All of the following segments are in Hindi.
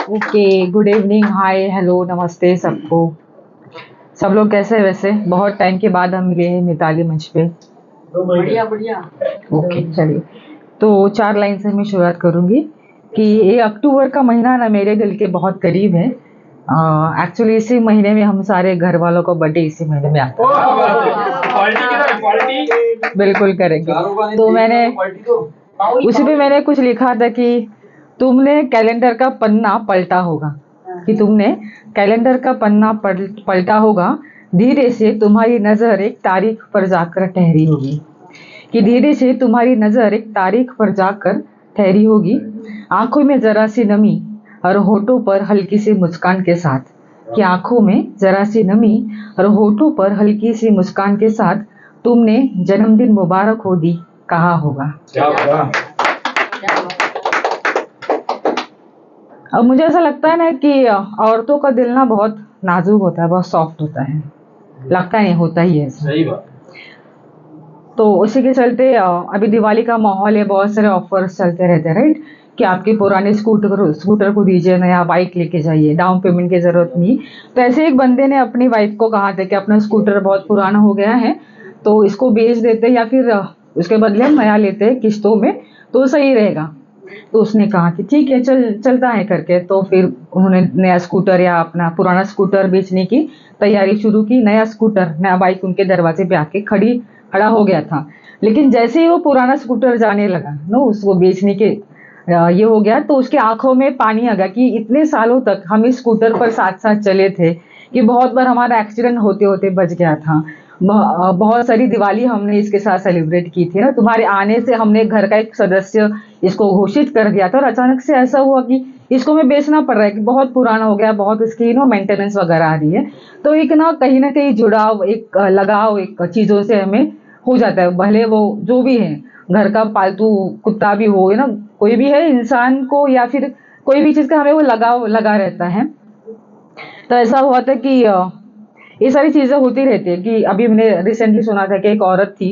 ओके, गुड इवनिंग, हाय, हेलो, नमस्ते सबको। सब लोग कैसे हैं? वैसे बहुत टाइम के बाद हम मिले हैं मिताली मंच पे। बढ़िया बढ़िया। ओके, चलिए। तो 4 लाइन से मैं शुरुआत करूंगी कि ये अक्टूबर का महीना ना मेरे दिल के बहुत करीब है। एक्चुअली इसी महीने में हम सारे घर वालों को बर्थडे इसी महीने में आता है। बिल्कुल करेंगे। तो मैंने उसी पे मैंने कुछ लिखा था कि तुमने कैलेंडर का पन्ना पलटा होगा, कि तुमने कैलेंडर का पन्ना पलटा होगा। धीरे से तुम्हारी नजर एक तारीख पर जाकर ठहरी होगी, कि धीरे से तुम्हारी नजर एक तारीख पर जाकर ठहरी होगी। आंखों में जरा सी नमी और होठों पर हल्की सी मुस्कान के साथ, कि आंखों में जरा सी नमी और होठों पर हल्की सी मुस्कान के साथ तुमने जन्मदिन मुबारक हो दी कहा होगा। अब मुझे ऐसा लगता है ना कि औरतों का दिल ना बहुत नाजुक होता है, बहुत सॉफ्ट होता है, लगता नहीं, होता ही है ऐसा। सही बात। तो उसी के चलते अभी दिवाली का माहौल है, बहुत सारे ऑफर्स चलते रहते हैं, राइट, कि आपके पुराने स्कूटर को दीजिए, नया बाइक लेके जाइए, डाउन पेमेंट की जरूरत नहीं। तो ऐसे एक बंदे ने अपनी वाइफ को कहा था कि अपना स्कूटर बहुत पुराना हो गया है, तो इसको बेच देते या फिर उसके बदले हम नया लेते हैं किस्तों में, तो सही रहेगा। तो उसने कहा कि ठीक है, चलता है करके। तो फिर उन्होंने नया स्कूटर या अपना पुराना स्कूटर बेचने की तैयारी शुरू की। नया बाइक उनके दरवाजे पे आके खड़ा हो गया था। लेकिन जैसे ही वो पुराना स्कूटर जाने लगा नो, उसको बेचने के ये हो गया, तो उसके आंखों में पानी आ गया कि इतने सालों तक हम इस स्कूटर पर साथ साथ चले थे, कि बहुत बार हमारा एक्सीडेंट होते होते बच गया था। बहुत सारी दिवाली हमने इसके साथ सेलिब्रेट की थी ना, तुम्हारे आने से हमने घर का एक सदस्य इसको घोषित कर दिया था, और अचानक से ऐसा हुआ कि इसको हमें बेचना पड़ रहा है, कि बहुत पुराना हो गया, बहुत इसकी मेंटेनेंस वगैरह आ रही है। तो एक ना कहीं जुड़ाव, एक लगाव, एक चीजों से हमें हो जाता है, भले वो जो भी है, घर का पालतू कुत्ता भी हो, ना, कोई भी है, इंसान को या फिर कोई भी चीज का हमें वो लगाव लगा रहता है। तो ऐसा हुआ था कि ये सारी चीजें होती रहती है। कि अभी मैंने रिसेंटली सुना था कि एक औरत थी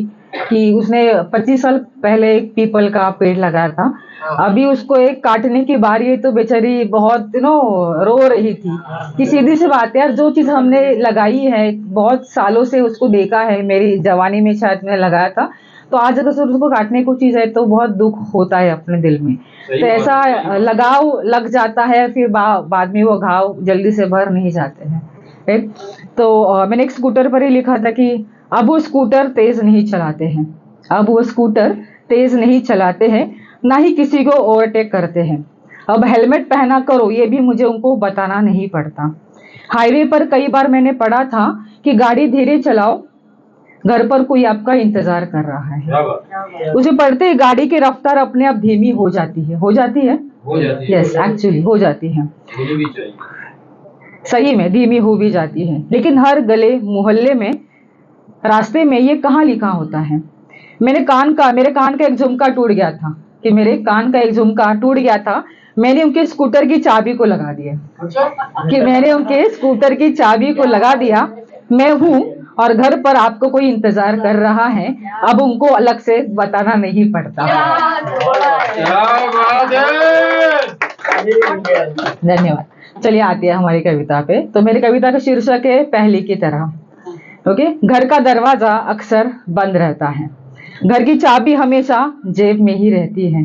कि उसने 25 साल पहले एक पीपल का पेड़ लगाया था। अभी उसको एक काटने की बारी है, तो बेचारी बहुत रो रही थी, कि सीधी सी बात है यार, जो चीज हमने लगाई है, बहुत सालों से उसको देखा है, मेरी जवानी में शायद मैंने लगाया था, तो आज अगर सिर्फ उसको काटने को चीज है तो बहुत दुख होता है अपने दिल में। तो ऐसा लगाव लग जाता है, फिर बाद में वो घाव जल्दी से भर नहीं जाते हैं, राइट। तो मैंने एक स्कूटर पर ही लिखा था कि अब वो स्कूटर तेज नहीं चलाते हैं, अब वो स्कूटर तेज नहीं चलाते हैं, ना ही किसी को ओवरटेक करते हैं। अब हेलमेट पहना करो, ये भी मुझे उनको बताना नहीं पड़ता। हाईवे पर कई बार मैंने पढ़ा था कि गाड़ी धीरे चलाओ, घर पर कोई आपका इंतजार कर रहा है। उसे पढ़ते ही गाड़ी की रफ्तार अपने आप धीमी हो जाती है, हो जाती है, यस, एक्चुअली हो जाती है, सही में धीमी हो भी जाती है। लेकिन हर गले मोहल्ले में, रास्ते में ये कहाँ लिखा होता है? मेरे कान का एक झुमका टूट गया था, कि मेरे कान का एक झुमका टूट गया था, मैंने उनके स्कूटर की चाबी को लगा दिया, कि मैंने उनके स्कूटर की चाबी को लगा दिया, मैं हूँ और घर पर आपको कोई इंतजार कर रहा है, अब उनको अलग से बताना नहीं पड़ता। धन्यवाद। चलिए आती है हमारी कविता पे। तो मेरी कविता का शीर्षक है पहले की तरह। ओके, घर का दरवाजा अक्सर बंद रहता है, घर की चाबी हमेशा जेब में ही रहती है,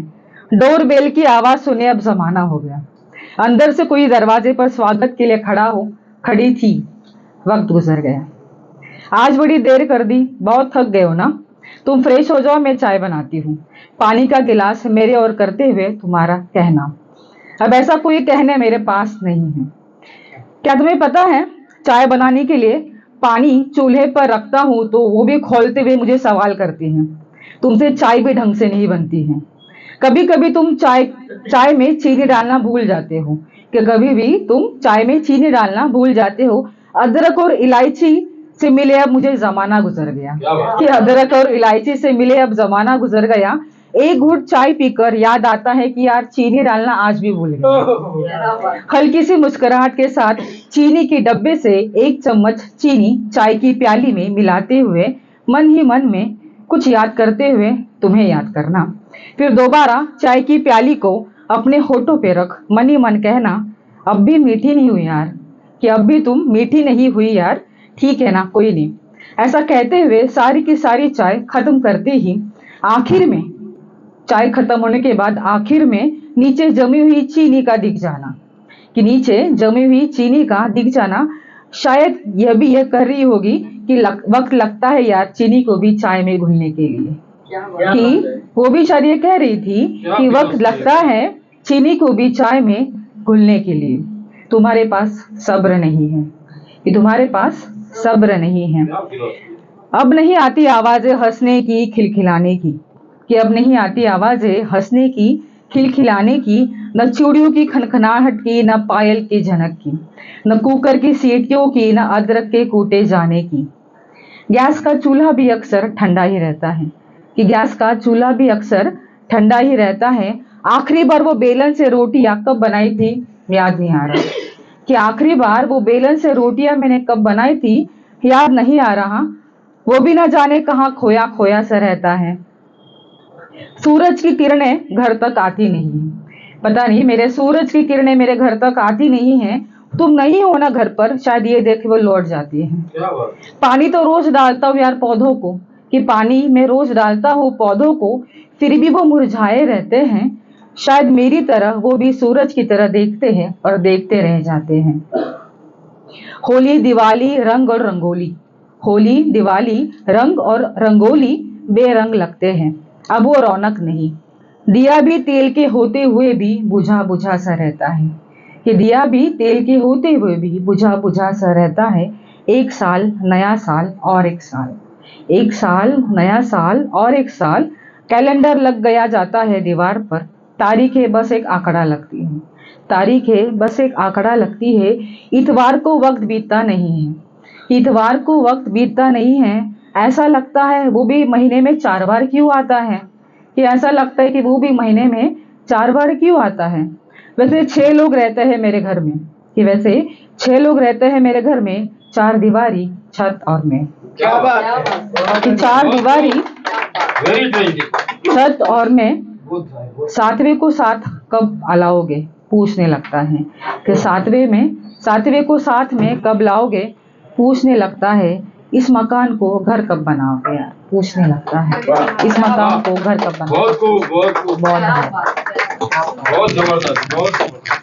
डोर बेल की आवाज सुने अब जमाना हो गया, अंदर से कोई दरवाजे पर स्वागत के लिए खड़ी थी, वक्त गुजर गया, आज बड़ी देर कर दी, बहुत थक गए हो ना, तुम फ्रेश हो जाओ, मैं चाय बनाती हूँ, पानी का गिलास मेरे और करते हुए तुम्हारा कहना, अब ऐसा कोई कहने मेरे पास नहीं है। क्या तुम्हें पता है, चाय बनाने के लिए पानी चूल्हे पर रखता हूँ तो वो भी खोलते हुए मुझे सवाल करती हैं, तुमसे चाय भी ढंग से नहीं बनती है। कभी कभी तुम चाय में चीनी डालना भूल जाते हो, कि कभी भी तुम चाय में चीनी डालना भूल जाते हो। अदरक और इलायची से मिले अब मुझे जमाना गुजर गया, कि अदरक और इलायची से मिले अब जमाना गुजर गया, एक घूंट चाय पीकर याद आता है कि यार चीनी डालना आज भी भूल गया। हल्की सी मुस्कुराहट के साथ चीनी के डब्बे से एक चम्मच चीनी चाय की प्याली में मिलाते हुए मन ही मन में कुछ याद करते हुए तुम्हें याद करना, फिर दोबारा चाय की प्याली को अपने होठों पे रख मन ही मन कहना, अब भी मीठी नहीं हुई यार, कि अब भी तुम मीठी नहीं हुई यार, ठीक है ना, कोई नहीं। ऐसा कहते हुए सारी की सारी चाय खत्म करते ही आखिर में, चाय खत्म होने के बाद आखिर में नीचे जमी हुई चीनी का दिख जाना, कि नीचे जमी हुई चीनी का दिख जाना, शायद यह भी यह कर रही होगी कि वक्त लगता है यार चीनी को भी चाय में घुलने के लिए, क्या बात कि है? वो भी शायद ये कह रही थी कि वक्त लगता है चीनी को भी चाय में घुलने के लिए। तुम्हारे पास सब्र नहीं है, कि तुम्हारे पास सब्र नहीं है। अब नहीं आती आवाजें हंसने की खिलखिलाने की, कि अब नहीं आती आवाजें हंसने की खिलखिलाने की, न चूड़ियों की खनखनाहट की, न पायल की झनक की, न कुकर की सीटियों की, न अदरक के कूटे जाने की। गैस का चूल्हा भी अक्सर ठंडा ही रहता है, कि गैस का चूल्हा भी अक्सर ठंडा ही रहता है। आखिरी बार वो बेलन से रोटियां कब बनाई थी याद नहीं आ रहा, कि आखिरी बार वो बेलन से रोटियां मैंने कब बनाई थी याद नहीं आ रहा। वो भी ना जाने कहाँ खोया खोया सा रहता है। सूरज की किरणें घर तक आती नहीं है, पता नहीं मेरे सूरज की किरणें मेरे घर तक आती नहीं है। तुम नहीं हो ना घर पर, शायद ये देख वो लौट जाती है। पानी तो रोज डालता हूँ यार पौधों को, कि पानी मैं रोज डालता हूँ पौधों को, फिर भी वो मुरझाए रहते हैं। शायद मेरी तरह वो भी सूरज की तरह देखते हैं और देखते रह जाते हैं। होली दिवाली रंग और रंगोली, होली दिवाली रंग और रंगोली बेरंग लगते हैं, अब वो रौनक नहीं। दिया भी तेल के होते हुए भी बुझा बुझा सा रहता है, कि दिया भी तेल के होते हुए भी बुझा बुझा सा रहता है। एक साल नया साल और एक साल, एक साल नया साल और एक साल, कैलेंडर लग गया जाता है दीवार पर, तारीखें बस एक आंकड़ा लगती हैं, तारीखें बस एक आंकड़ा लगती है। इतवार को वक्त बीतता नहीं है, इतवार को वक्त बीतता नहीं है। ऐसा लगता है वो भी महीने में 4 बार क्यों आता है, कि ऐसा लगता है कि वो भी महीने में 4 बार क्यों आता है। वैसे 6 लोग रहते हैं मेरे घर में, कि वैसे 6 लोग रहते हैं मेरे घर में, 4 दीवारी छत और मैं, क्या बात क्या है? बात है? कि 4 दीवारी वेरी ट्रेंडिंग। छत और मैं। 7वें को साथ कब लाओगे पूछने लगता है, कि 7वें को साथ में कब लाओगे पूछने लगता है। इस मकान को घर कब बनाओगे यार पूछने लगता है, इस मकान को घर कब बनाओगे। बहुत खूब, बहुत खूब, बहुत क्या है। बात है? बहुत जबरदस्त, बहुत जबरदस्त।